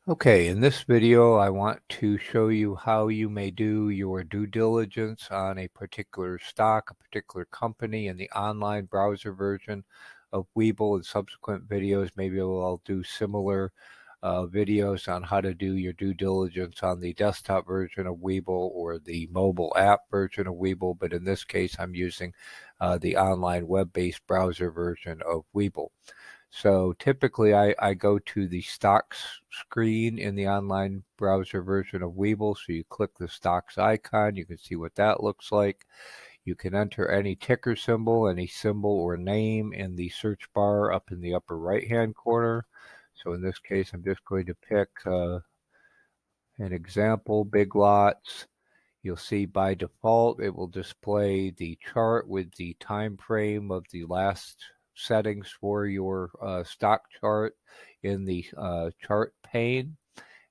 Okay, in this video, I want to show you how you may do your due diligence on a particular stock, a particular company in the online browser version of Webull. In subsequent videos, maybe I'll do similar videos on how to do your due diligence on the desktop version of Webull or the mobile app version of Webull, but in this case, I'm using the online web-based browser version of Webull. So typically I go to the stocks screen in the online browser version of Webull. So you click the stocks icon, you can see what that looks like. You can enter any ticker symbol, any symbol or name in the search bar up in the upper right hand corner. So in this case, I'm just going to pick an example, Big Lots. You'll see by default it will display the chart with the time frame of the last settings for your stock chart in the chart pane.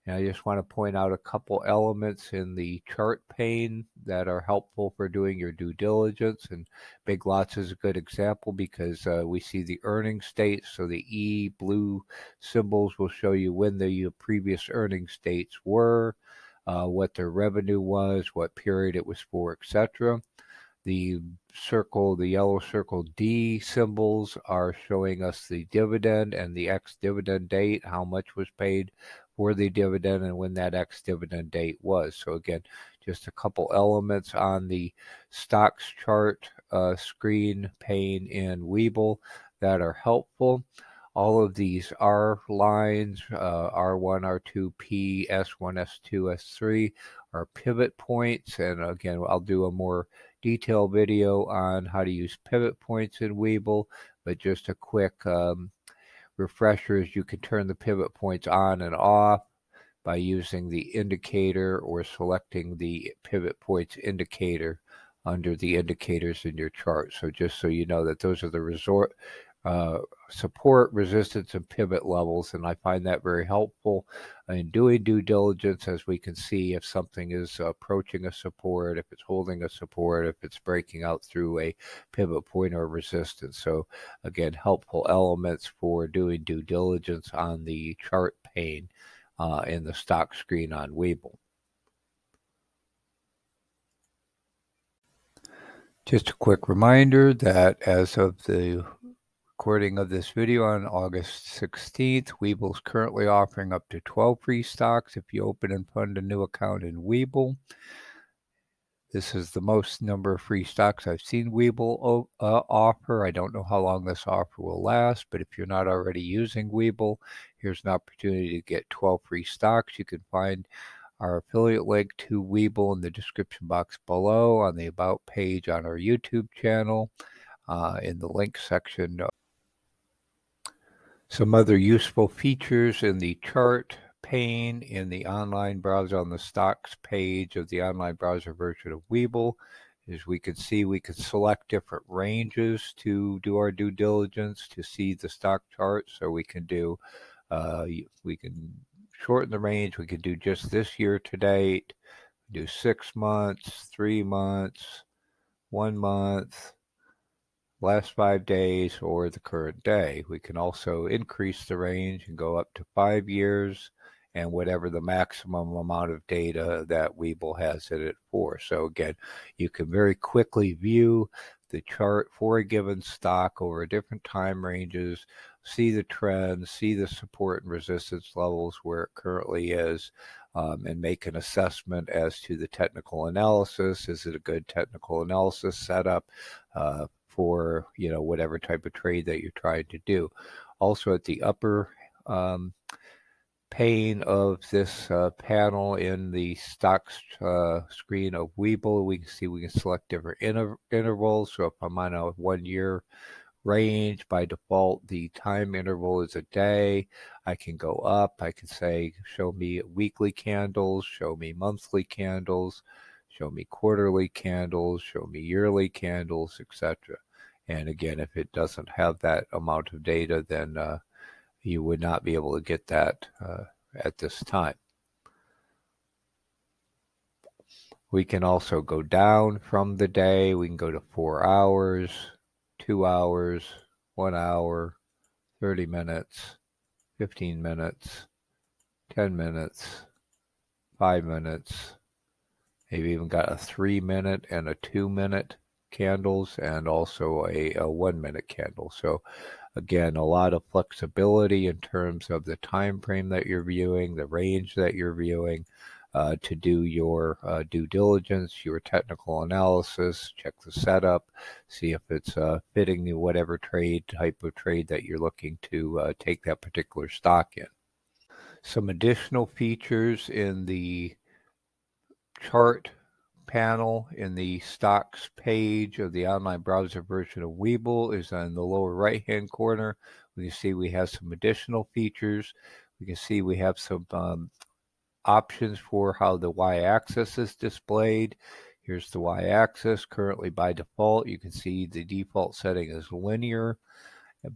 And I just want to point out a couple elements in the chart pane that are helpful for doing your due diligence. And Big Lots is a good example because we see the earnings dates. So the E blue symbols will show you when the previous earnings dates were, what their revenue was, what period it was for, etc. The yellow circle D symbols are showing us the dividend and the ex-dividend date, how much was paid for the dividend and when that ex-dividend date was. So again, just a couple elements on the stocks chart screen pane in Webull that are helpful. All of these R lines, R1, R2, P, S1, S2, S3 are pivot points. And again, I'll do a more detailed video on how to use pivot points in Webull, but just a quick refresher is you can turn the pivot points on and off by using the indicator or selecting the pivot points indicator under the indicators in your chart. So just so you know that those are the support, resistance, and pivot levels, and I find that very helpful in doing due diligence, as we can see if something is approaching a support, if it's holding a support, if it's breaking out through a pivot point or resistance. So again, helpful elements for doing due diligence on the chart pane in the stock screen on Webull. Just a quick reminder that as of the recording of this video on August 16th, Webull is currently offering up to 12 free stocks if you open and fund a new account in Webull. This is the most number of free stocks I've seen Webull offer. I don't know how long this offer will last, but if you're not already using Webull, here's an opportunity to get 12 free stocks. You can find our affiliate link to Webull in the description box below, on the About page on our YouTube channel, in the link section. Some other useful features in the chart pane in the online browser on the stocks page of the online browser version of Webull is we can select different ranges to do our due diligence to see the stock chart. So we can shorten the range. We can do just this year to date, do 6 months, 3 months, 1 month, last 5 days, or the current day. We can also increase the range and go up to 5 years and whatever the maximum amount of data that Webull has in it for. So again, you can very quickly view the chart for a given stock over different time ranges, see the trends, see the support and resistance levels where it currently is, and make an assessment as to the technical analysis. Is it a good technical analysis setup for whatever type of trade that you're trying to do? Also, at the upper pane of this panel in the stocks screen of Webull, we can select different intervals. So if I'm on a 1 year range, by default the time interval is a day. I can go up. I can say show me weekly candles, show me monthly candles, show me quarterly candles, show me yearly candles, etc. And again, if it doesn't have that amount of data, then you would not be able to get that at this time. We can also go down from the day. We can go to 4 hours, 2 hours, 1 hour, 30 minutes, 15 minutes, 10 minutes, 5 minutes, maybe even got a 3-minute and a 2-minute candles, and also a 1-minute candle. So again, a lot of flexibility in terms of the time frame that you're viewing, the range that you're viewing, to do your due diligence, your technical analysis, check the setup, see if it's fitting whatever type of trade that you're looking to take that particular stock in. Some additional features in the chart panel in the stocks page of the online browser version of Webull is on the lower right hand corner. We can see we have some additional features. We can see we have some options for how the y-axis is displayed. Here's the y-axis. Currently by default, you can see the default setting is linear,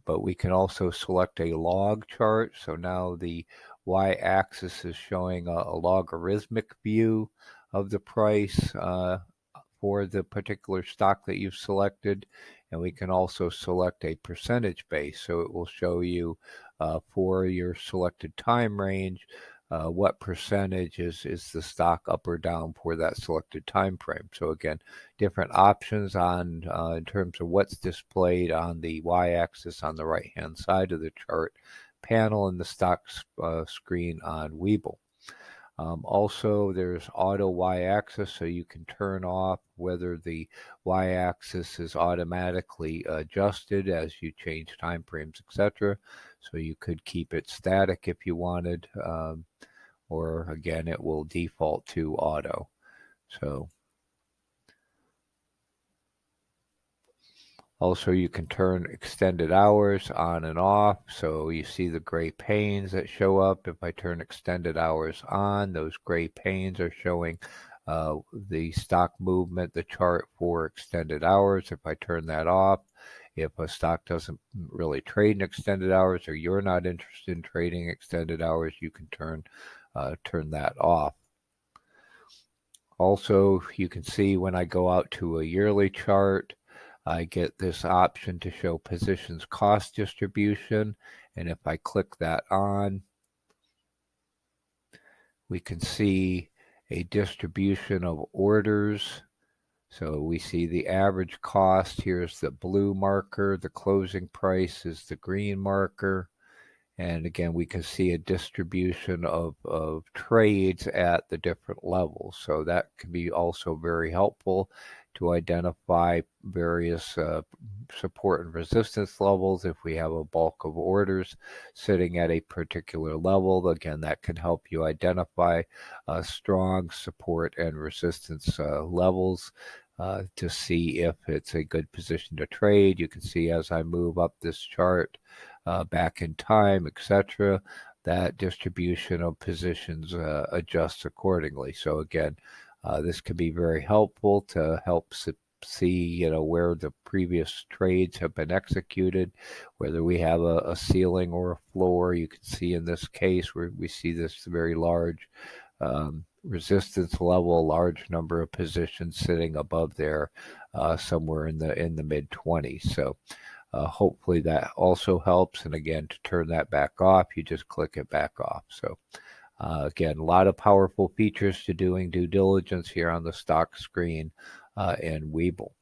but we can also select a log chart. So now the y-axis is showing a logarithmic view of the price for the particular stock that you've selected, and we can also select a percentage base, so it will show you for your selected time range what percentage is the stock up or down for that selected time frame. So again, different options on in terms of what's displayed on the y-axis on the right hand side of the chart panel in the stocks screen on Webull. Also, there's auto y-axis, so you can turn off whether the y-axis is automatically adjusted as you change time frames, etc. So you could keep it static if you wanted, or again, it will default to auto. So also, you can turn extended hours on and off. So you see the gray panes that show up. If I turn extended hours on, those gray panes are showing the stock movement, the chart for extended hours. If I turn that off, if a stock doesn't really trade in extended hours, or you're not interested in trading extended hours, you can turn that off. Also, you can see when I go out to a yearly chart, I get this option to show positions cost distribution, and if I click that on, we can see a distribution of orders. So we see the average cost. Here's the blue marker. The closing price is the green marker. And again, we can see a distribution of trades at the different levels. So that can be also very helpful to identify various support and resistance levels. If we have a bulk of orders sitting at a particular level, again, that can help you identify strong support and resistance levels to see if it's a good position to trade. You can see as I move up this chart, back in time, etc., that distribution of positions adjusts accordingly. So again, this can be very helpful to help see where the previous trades have been executed, whether we have a ceiling or a floor. You can see in this case where we see this very large resistance level, a large number of positions sitting above there, somewhere in the mid 20s. So hopefully that also helps. And again, to turn that back off, you just click it back off. So again, a lot of powerful features to doing due diligence here on the stock screen in Webull.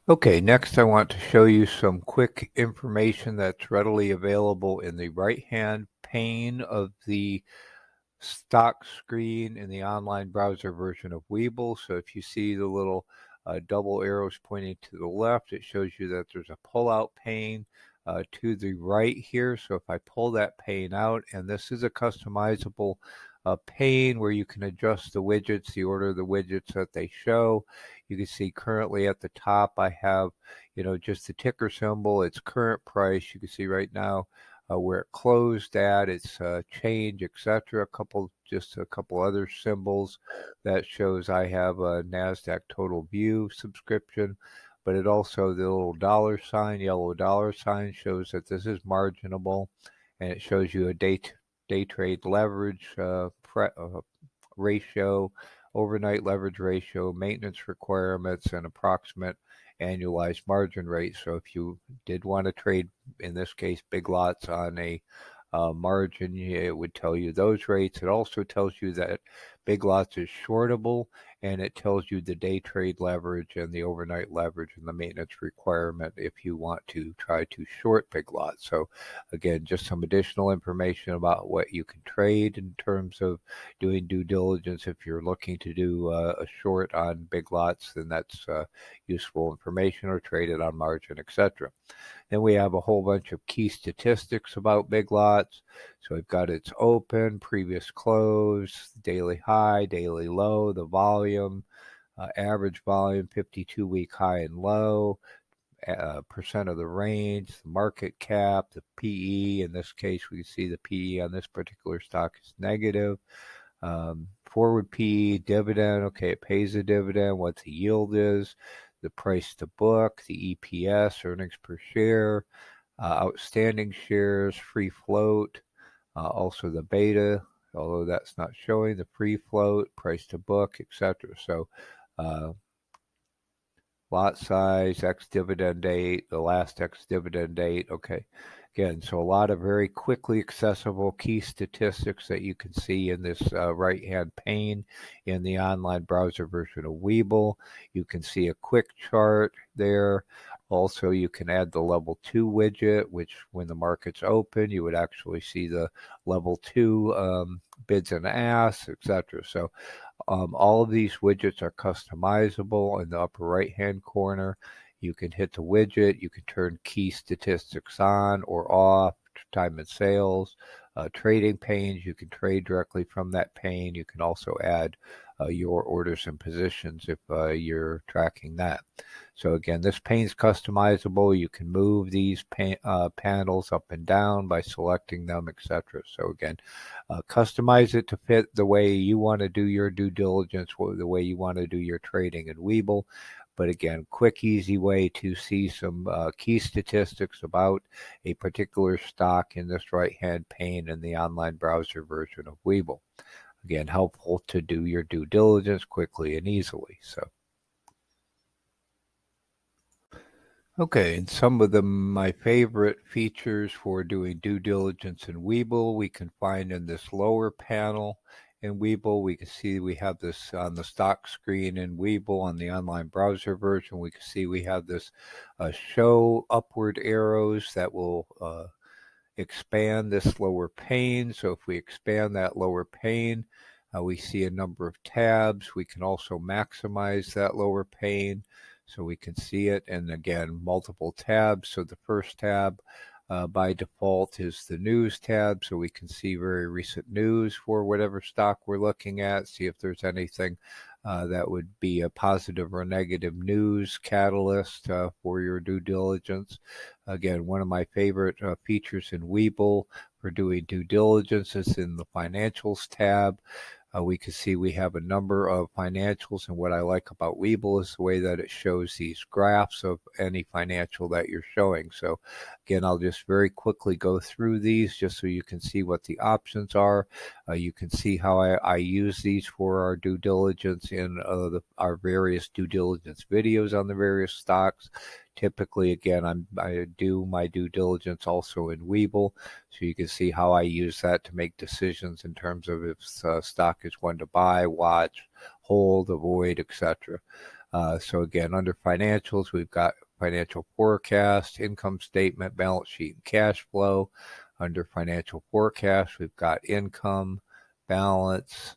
Okay, next I want to show you some quick information that's readily available in the right-hand pane of the stock screen in the online browser version of Webull. So if you see the little double arrows pointing to the left, it shows you that there's a pull-out pane to the right here. So if I pull that pane out, and this is a customizable pane where you can adjust the widgets, the order of the widgets that they show. You can see currently at the top I have, just the ticker symbol, its current price. You can see right now where it closed at, its change, etc. Just a couple other symbols that shows I have a NASDAQ Total View subscription, but it also, the little dollar sign, yellow dollar sign, shows that this is marginable, and it shows you a day trade leverage ratio, overnight leverage ratio, maintenance requirements, and approximate annualized margin rate. So if you did want to trade, in this case, big lots on a margin, it would tell you those rates. It also tells you that Big Lots is shortable, and it tells you the day trade leverage and the overnight leverage and the maintenance requirement if you want to try to short Big Lots. So again, just some additional information about what you can trade in terms of doing due diligence. If you're looking to do a short on Big Lots, then that's useful information, or trade it on margin, etc. Then we have a whole bunch of key statistics about Big Lots. So we've got its open, previous close, daily high, daily low, the volume, average volume, 52-week high and low, percent of the range, the market cap, the PE. In this case, we can see the PE on this particular stock is negative. Forward PE, dividend, okay, it pays a dividend, what the yield is, the price to book, the EPS, earnings per share, outstanding shares, free float, also the beta, although that's not showing, the free float, price to book, etc. So lot size, ex-dividend date, the last ex-dividend date, okay. Again, so a lot of very quickly accessible key statistics that you can see in this right-hand pane in the online browser version of Webull. You can see a quick chart there. Also, you can add the level 2 widget, which when the market's open, you would actually see the level 2 bids and asks, etc. So all of these widgets are customizable. In the upper right-hand corner, you can hit the widget. You can turn key statistics on or off, time and sales, trading panes. You can trade directly from that pane. You can also add your orders and positions if you're tracking that. So again, this pane is customizable. You can move these panels up and down by selecting them, etc. So again, customize it to fit the way you want to do your due diligence, the way you want to do your trading in Webull. But again, quick, easy way to see some key statistics about a particular stock in this right-hand pane in the online browser version of Webull. Again, helpful to do your due diligence quickly and easily. So. Okay, and some of my favorite features for doing due diligence in Webull we can find in this lower panel in Webull. We can see we have this on the stock screen in Webull on the online browser version. We can see we have this show upward arrows that will expand this lower pane. So if we expand that lower pane, we see a number of tabs. We can also maximize that lower pane so we can see it, and again, multiple tabs. So the first tab by default is the news tab, so we can see very recent news for whatever stock we're looking at, see if there's anything that would be a positive or negative news catalyst for your due diligence. Again, one of my favorite features in Webull for doing due diligence is in the financials tab. We can see we have a number of financials, and what I like about Webull is the way that it shows these graphs of any financial that you're showing. So again, I'll just very quickly go through these just so you can see what the options are. You can see how I use these for our due diligence in our various due diligence videos on the various stocks. Typically, again, I do my due diligence also in Webull, so you can see how I use that to make decisions in terms of if stock is one to buy, watch, hold, avoid, etc. So again, under financials, we've got financial forecast, income statement, balance sheet, and cash flow. Under financial forecast, we've got income, balance,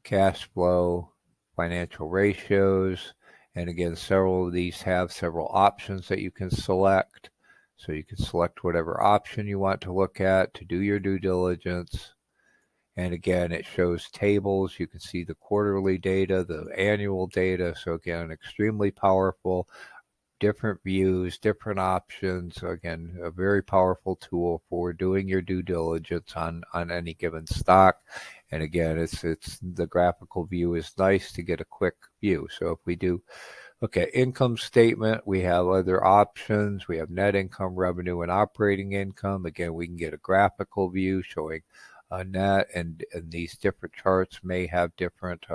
cash flow, financial ratios. And again, several of these have several options that you can select. So you can select whatever option you want to look at to do your due diligence. And again, it shows tables. You can see the quarterly data, the annual data. So again, extremely powerful, different views, different options. Again, a very powerful tool for doing your due diligence on any given stock. And again, it's the graphical view is nice to get a quick view. So if we do, okay, income statement, we have other options. We have net income, revenue, and operating income. Again, we can get a graphical view showing net, and these different charts may have different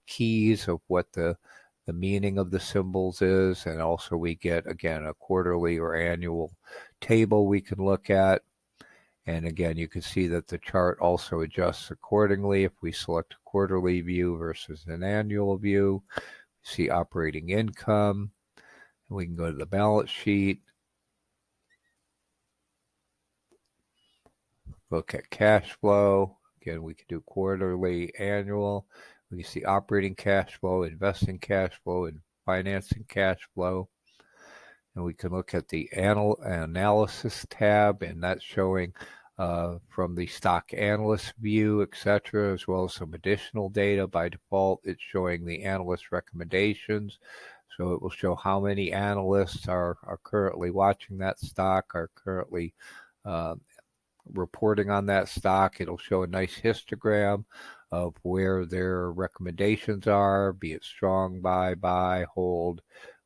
keys of what the meaning of the symbols is. And also we get, again, a quarterly or annual table we can look at. And again, you can see that the chart also adjusts accordingly if we select a quarterly view versus an annual view. See operating income. We can go to the balance sheet, look at cash flow. Again, we can do quarterly, annual. We can see operating cash flow, investing cash flow, and financing cash flow. And we can look at the analysis tab, and that's showing from the stock analyst view, etc., as well as some additional data. By default, it's showing the analyst recommendations. So it will show how many analysts are currently watching that stock, are currently reporting on that stock. It'll show a nice histogram of where their recommendations are, be it strong, buy, hold,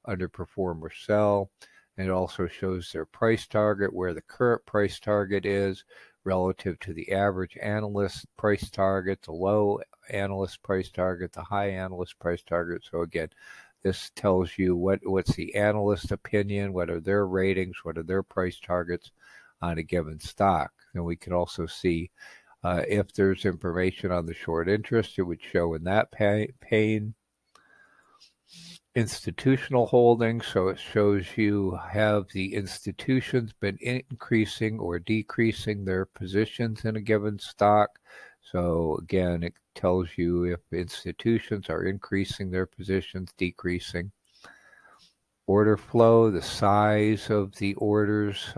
underperform, or sell. And it also shows their price target, where the current price target is relative to the average analyst price target, the low analyst price target, the high analyst price target. So again, this tells you what's the analyst opinion, what are their ratings, what are their price targets on a given stock. And we can also see if there's information on the short interest, it would show in that pane. Institutional holdings, so it shows you have the institutions been increasing or decreasing their positions in a given stock. So again, it tells you if institutions are increasing their positions, decreasing. Order flow, the size of the orders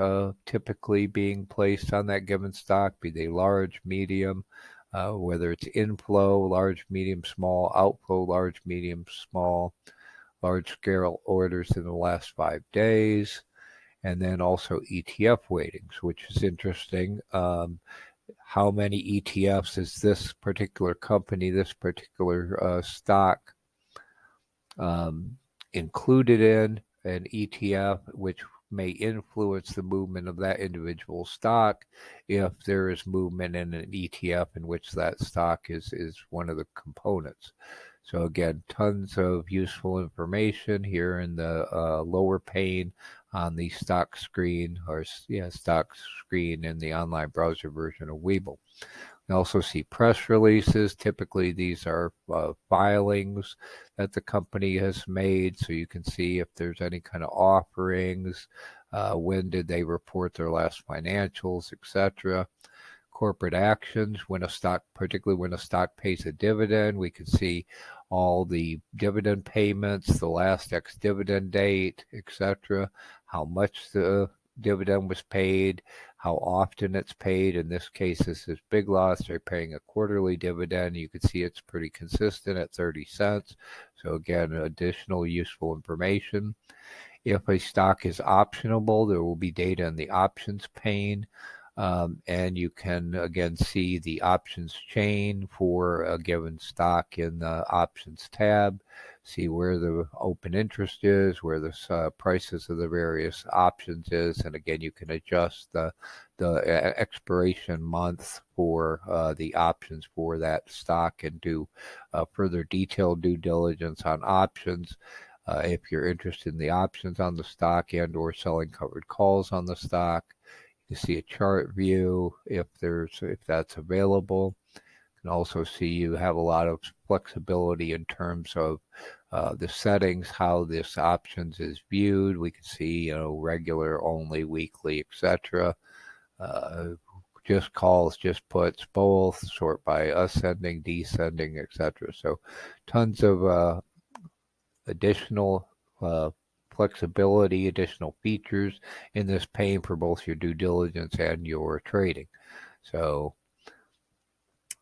typically being placed on that given stock, be they large, medium, whether it's inflow, large, medium, small, outflow, large, medium, small, large scale orders in the last 5 days, and then also ETF weightings, which is interesting. How many ETFs is this particular company, this particular stock included in an ETF, which may influence the movement of that individual stock if there is movement in an ETF in which that stock is one of the components. So again, tons of useful information here in the lower pane on the stock screen, or stock screen in the online browser version of Webull. You also see press releases. Typically, these are filings that the company has made, so you can see if there's any kind of offerings, when did they report their last financials, etc. Corporate actions, particularly when a stock pays a dividend, we can see all the dividend payments, the last ex-dividend date, etc., how much the dividend was paid, how often it's paid. In this case, this is Big Lots. They're paying a quarterly dividend. You can see it's pretty consistent at 30 cents. So again, additional useful information. If a stock is optionable, there will be data in the options pane. And you can again see the options chain for a given stock in the options tab, see where the open interest is, where the prices of the various options is, and again you can adjust the expiration month for the options for that stock and do further detailed due diligence on options. If you're interested in the options on the stock and or selling covered calls on the stock. You see a chart view if that's available. You can also see you have a lot of flexibility in terms of the settings, how this options is viewed. We can see, regular, only, weekly, etc. Just calls, just puts, both, sort by ascending, descending, etc. So tons of additional flexibility, additional features in this pane for both your due diligence and your trading. So,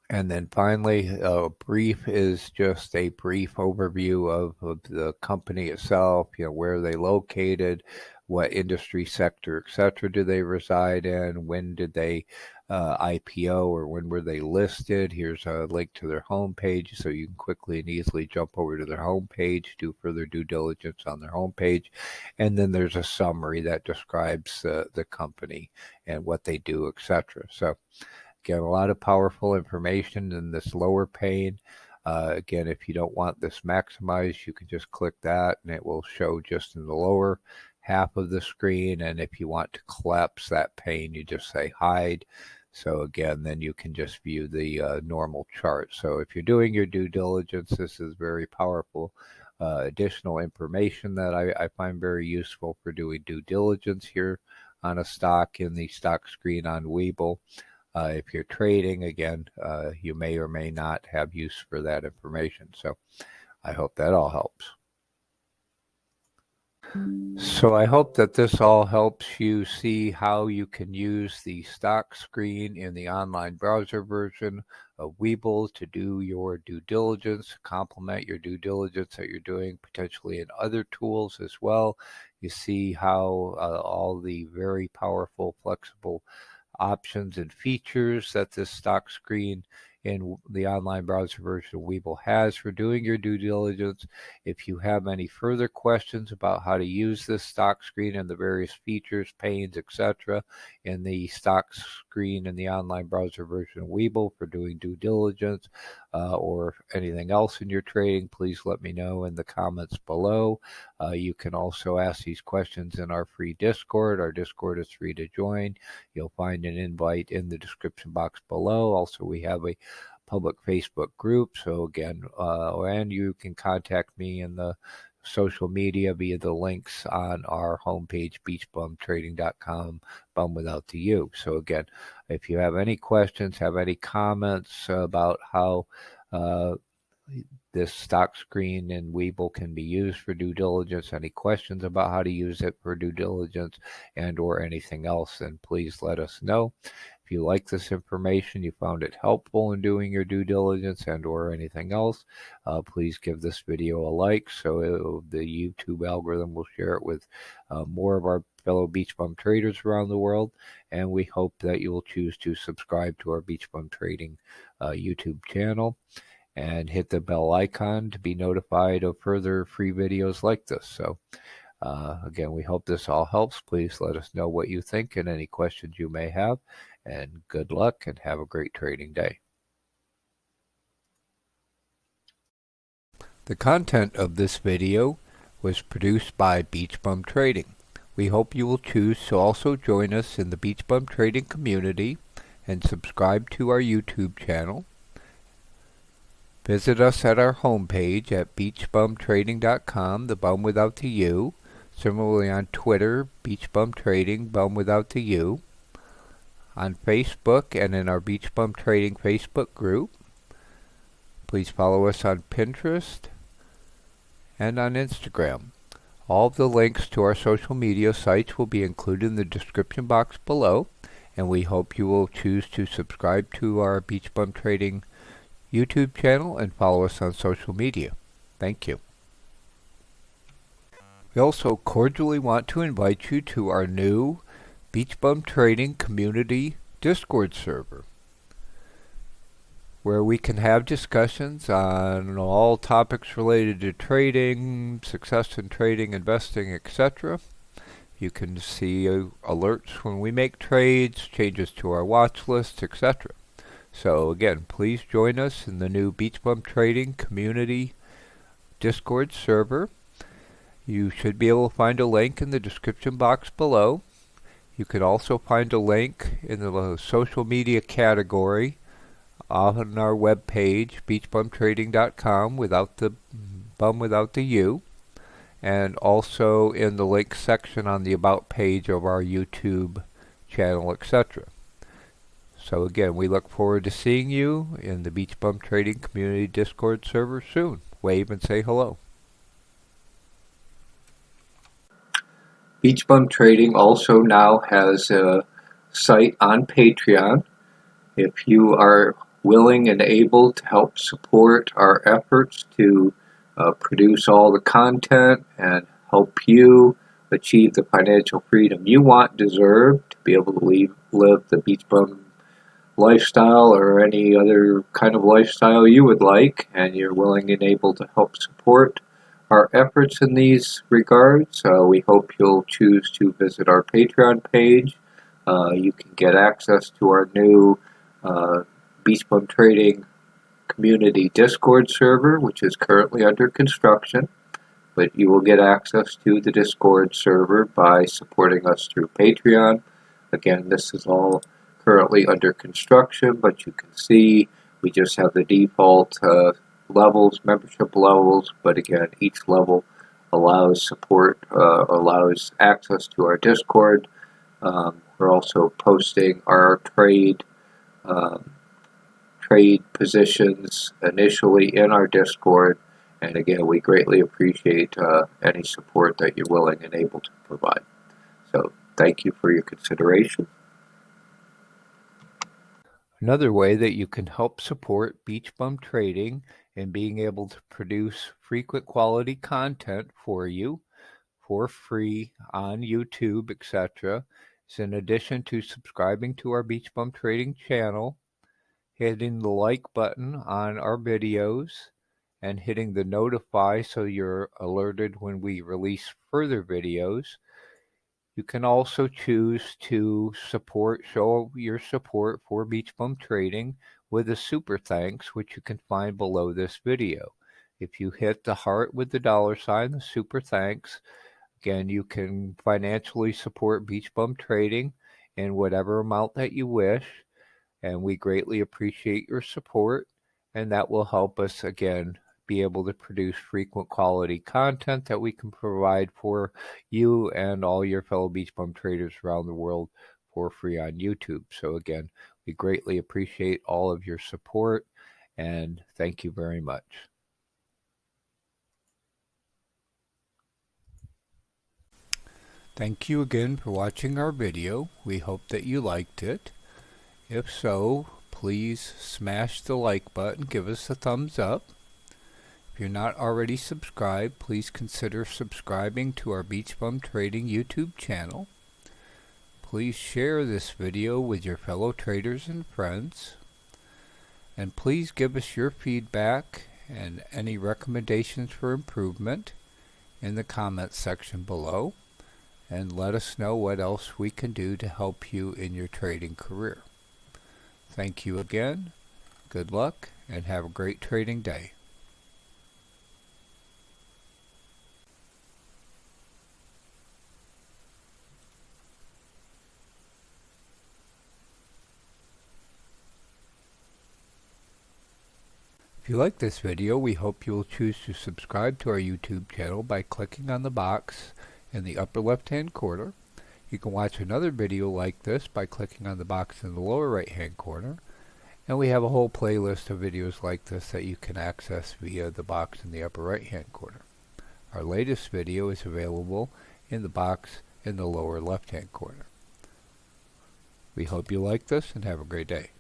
and then finally, a brief is just a brief overview of the company itself, where are they located, what industry sector, etc. do they reside in, when did they IPO, or when were they listed. Here's a link to their homepage, so you can quickly and easily jump over to their homepage, do further due diligence on their homepage, and then there's a summary that describes the company and what they do, etc. So again, a lot of powerful information in this lower pane. Again, if you don't want this maximized, you can just click that and it will show just in the lower half of the screen, and if you want to collapse that pane, you just say hide. So again, then you can just view the normal chart. So if you're doing your due diligence, this is very powerful additional information that I find very useful for doing due diligence here on a stock in the stock screen on Webull. If you're trading, again, you may or may not have use for that information. So I hope that all helps. So I hope that this all helps you see how you can use the stock screen in the online browser version of Webull to do your due diligence, complement your due diligence that you're doing potentially in other tools as well. You see how all the very powerful, flexible options and features that this stock screen in the online browser version of Webull has for doing your due diligence. If you have any further questions about how to use this stock screen and the various features, panes, etc. in the stock screen in the online browser version of Webull for doing due diligence or anything else in your trading, please let me know in the comments below. You can also ask these questions in our free Discord. Our Discord is free to join. You'll find an invite in the description box below. Also, we have a public Facebook group. So again, and you can contact me in the social media via the links on our homepage, beachbumtrading.com, bum without the U. So again, if you have any questions, have any comments about how this stock screen in Webull can be used for due diligence, any questions about how to use it for due diligence and or anything else, then please let us know. If you like this information, you found it helpful in doing your due diligence and or anything else, please give this video a like so the YouTube algorithm will share it with more of our fellow BeachBum traders around the world, and we hope that you will choose to subscribe to our BeachBum Trading YouTube channel and hit the bell icon to be notified of further free videos like this. So again, we hope this all helps. Please let us know what you think and any questions you may have, and good luck and have a great trading day. The content of this video was produced by BeachBum Trading. We hope you will choose to also join us in the BeachBum Trading community and subscribe to our YouTube channel. Visit us at our homepage at beachbumtrading.com, the bum without the U. Similarly on Twitter, BeachBum Trading, bum without the U. On Facebook and in our BeachBum Trading Facebook group. Please follow us on Pinterest and on Instagram. All of the links to our social media sites will be included in the description box below, and we hope you will choose to subscribe to our BeachBum Trading YouTube channel and follow us on social media. Thank you. We also cordially want to invite you to our new BeachBum Trading Community Discord server, where we can have discussions on all topics related to trading, success in trading, investing, etc. You can see alerts when we make trades, changes to our watch lists, etc. So again, please join us in the new BeachBum Trading Community Discord server. You should be able to find a link in the description box below. You can also find a link in the social media category on our webpage, beachbumtrading.com, without the bum without the U, and also in the link section on the About page of our YouTube channel, etc. So again, we look forward to seeing you in the BeachBum Trading Community Discord server soon. Wave and say hello. BeachBum Trading also now has a site on Patreon. If you are willing and able to help support our efforts to produce all the content and help you achieve the financial freedom you want, deserve, to be able to live the BeachBum lifestyle or any other kind of lifestyle you would like, and you're willing and able to help support our efforts in these regards, we hope you'll choose to visit our Patreon page. You can get access to our new BeachBum Trading Community Discord server, which is currently under construction, but you will get access to the Discord server by supporting us through Patreon. Again, this is all currently under construction, but you can see we just have the default levels, membership levels, but again, each level allows support, allows access to our Discord. We're also posting our trade positions initially in our Discord, and again, we greatly appreciate any support that you're willing and able to provide. So thank you for your consideration. Another way that you can help support BeachBum Trading and being able to produce frequent quality content for you for free on YouTube, etc., is in addition to subscribing to our BeachBum Trading channel, hitting the like button on our videos, and hitting the notify so you're alerted when we release further videos. You can also choose to show your support for BeachBum Trading with a super thanks, which you can find below this video. If you hit the heart with the $sign, the super thanks, again, you can financially support BeachBum Trading in whatever amount that you wish, and we greatly appreciate your support, and that will help us, again, be able to produce frequent quality content that we can provide for you and all your fellow BeachBum traders around the world for free on YouTube. So again, we greatly appreciate all of your support, and thank you very much. Thank you again for watching our video. We hope that you liked it. If so, please smash the like button, give us a thumbs up. If you're not already subscribed, please consider subscribing to our BeachBum Trading YouTube channel. Please share this video with your fellow traders and friends. And please give us your feedback and any recommendations for improvement in the comments section below. And let us know what else we can do to help you in your trading career. Thank you again, good luck, and have a great trading day. If you like this video, we hope you will choose to subscribe to our YouTube channel by clicking on the box in the upper left-hand corner. You can watch another video like this by clicking on the box in the lower right-hand corner. And we have a whole playlist of videos like this that you can access via the box in the upper right-hand corner. Our latest video is available in the box in the lower left-hand corner. We hope you like this and have a great day.